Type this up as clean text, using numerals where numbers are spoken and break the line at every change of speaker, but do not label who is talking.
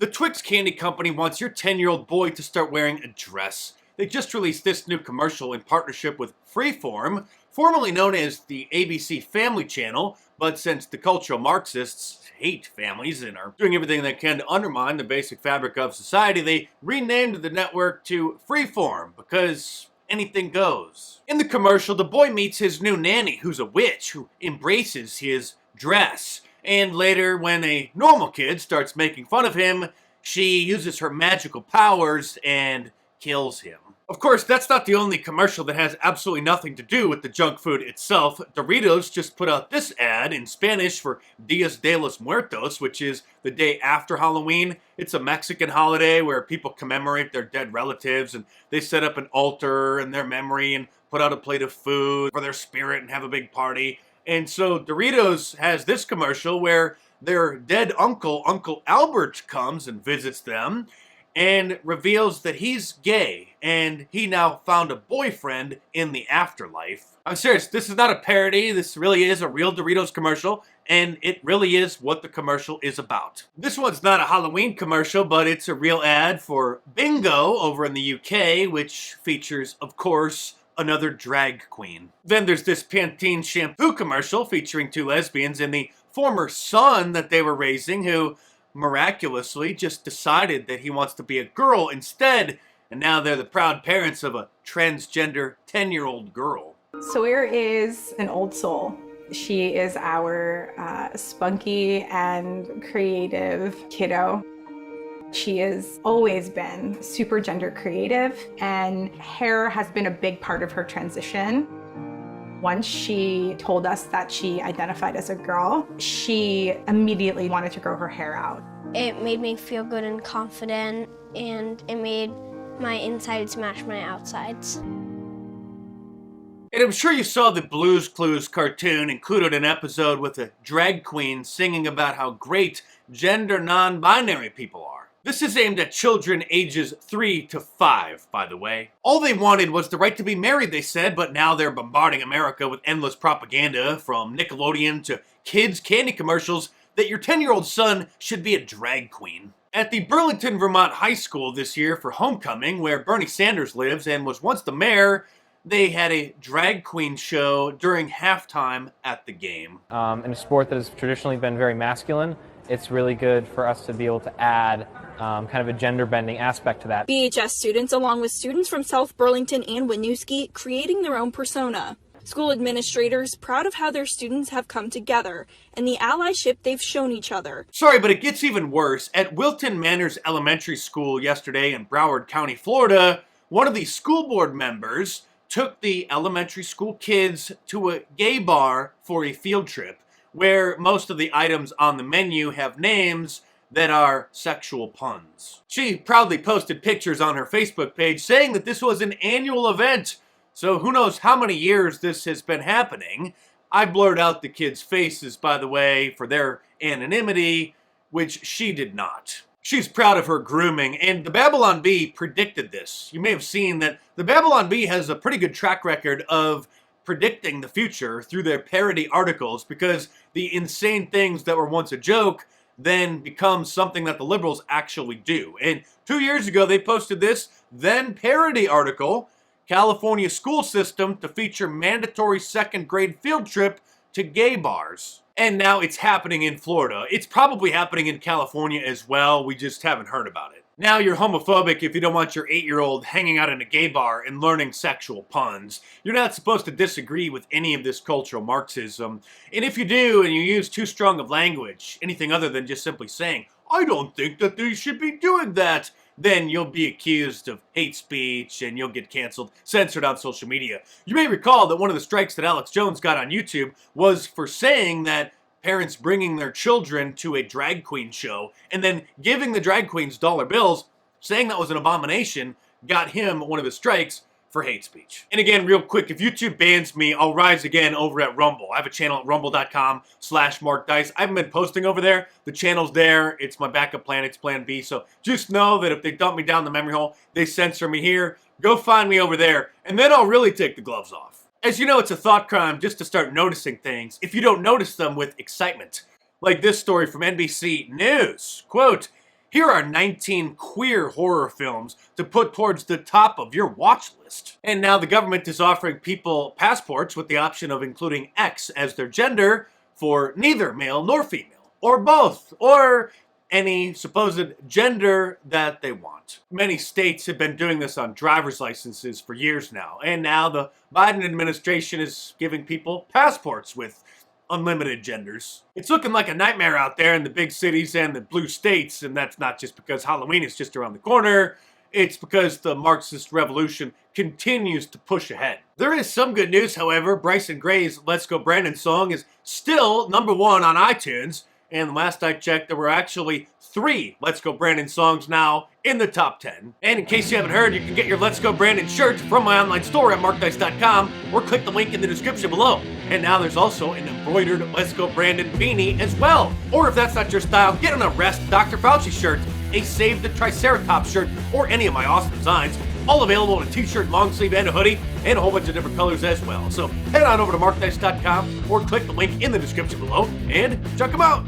The Twix candy company wants your 10-year-old boy to start wearing a dress. They just released this new commercial in partnership with Freeform, formerly known as the ABC Family Channel, but since the cultural Marxists hate families and are doing everything they can to undermine the basic fabric of society, they renamed the network to Freeform because anything goes. In the commercial, the boy meets his new nanny, who's a witch, who embraces his dress. And later, when a normal kid starts making fun of him, she uses her magical powers and kills him. Of course, that's not the only commercial that has absolutely nothing to do with the junk food itself. Doritos just put out this ad in Spanish for Dias de los Muertos, which is the day after Halloween. It's a Mexican holiday where people commemorate their dead relatives, and they set up an altar in their memory and put out a plate of food for their spirit and have a big party. And so Doritos has this commercial where their dead uncle, Uncle Albert, comes and visits them and reveals that he's gay, and he now found a boyfriend in the afterlife. I'm serious, this is not a parody, this really is a real Doritos commercial, and it really is what the commercial is about. This one's not a Halloween commercial, but it's a real ad for Bingo over in the UK, which features, of course, another drag queen. Then there's this Pantene shampoo commercial featuring two lesbians and the former son that they were raising, who miraculously just decided that he wants to be a girl instead, and now they're the proud parents of a transgender 10-year-old girl.
Sawyer is an old soul. She is our spunky and creative kiddo. She has always been super gender creative, and hair has been a big part of her transition. Once she told us that she identified as a girl, she immediately wanted to grow her hair out.
It made me feel good and confident, and it made my insides match my outsides.
And I'm sure you saw the Blue's Clues cartoon included an episode with a drag queen singing about how great gender non-binary people are. This is aimed at children ages 3 to 5, by the way. All they wanted was the right to be married, they said, but now they're bombarding America with endless propaganda, from Nickelodeon to kids' candy commercials, that your 10-year-old son should be a drag queen. At the Burlington, Vermont High School this year for homecoming, where Bernie Sanders lives and was once the mayor, they had a drag queen show during halftime at the game.
In a sport that has traditionally been very masculine, it's really good for us to be able to add kind of a gender-bending aspect to that.
BHS students, along with students from South Burlington and Winooski, creating their own persona. School administrators proud of how their students have come together and the allyship they've shown each other.
Sorry, but it gets even worse. At Wilton Manors Elementary School yesterday in Broward County, Florida, one of the school board members took the elementary school kids to a gay bar for a field trip, where most of the items on the menu have names that are sexual puns. She proudly posted pictures on her Facebook page saying that this was an annual event, so who knows how many years this has been happening. I blurred out the kids' faces, by the way, for their anonymity, which she did not. She's proud of her grooming, and the Babylon Bee predicted this. You may have seen that the Babylon Bee has a pretty good track record of predicting the future through their parody articles, because the insane things that were once a joke then become something that the liberals actually do. And 2 years ago, they posted this then parody article, California school system to feature mandatory second grade field trip to gay bars. And now it's happening in Florida. It's probably happening in California as well. We just haven't heard about it. Now you're homophobic if you don't want your 8-year-old hanging out in a gay bar and learning sexual puns. You're not supposed to disagree with any of this cultural Marxism. And if you do, and you use too strong of language, anything other than just simply saying, "I don't think that they should be doing that," then you'll be accused of hate speech and you'll get canceled, censored on social media. You may recall that one of the strikes that Alex Jones got on YouTube was for saying that parents bringing their children to a drag queen show and then giving the drag queens dollar bills, saying that was an abomination, got him one of his strikes for hate speech. And again, real quick, if YouTube bans me, I'll rise again over at Rumble. I have a channel at rumble.com/MarkDice. I haven't been posting over there. The channel's there. It's my backup plan. It's plan B. So just know that if they dump me down the memory hole, they censor me here, go find me over there, and then I'll really take the gloves off. As you know, it's a thought crime just to start noticing things if you don't notice them with excitement. Like this story from NBC News. Quote, Here are 19 queer horror films to put towards the top of your watch list. And now the government is offering people passports with the option of including X as their gender for neither male nor female, or both, or any supposed gender that they want. Many states have been doing this on driver's licenses for years now, and now the Biden administration is giving people passports with unlimited genders. It's looking like a nightmare out there in the big cities and the blue states, and that's not just because Halloween is just around the corner. It's because the Marxist revolution continues to push ahead. There is some good news, however. Bryson Gray's Let's Go Brandon song is still #1 on iTunes, and last I checked, there were actually 3 Let's Go Brandon songs now in the top 10. And in case you haven't heard, you can get your Let's Go Brandon shirt from my online store at markdice.com or click the link in the description below. And now there's also an embroidered Let's Go Brandon beanie as well. Or if that's not your style, get an Arrest Dr. Fauci shirt, a Save the Triceratops shirt, or any of my awesome designs. All available in a t-shirt, long sleeve, and a hoodie, and a whole bunch of different colors as well. So head on over to markdice.com or click the link in the description below and check them out.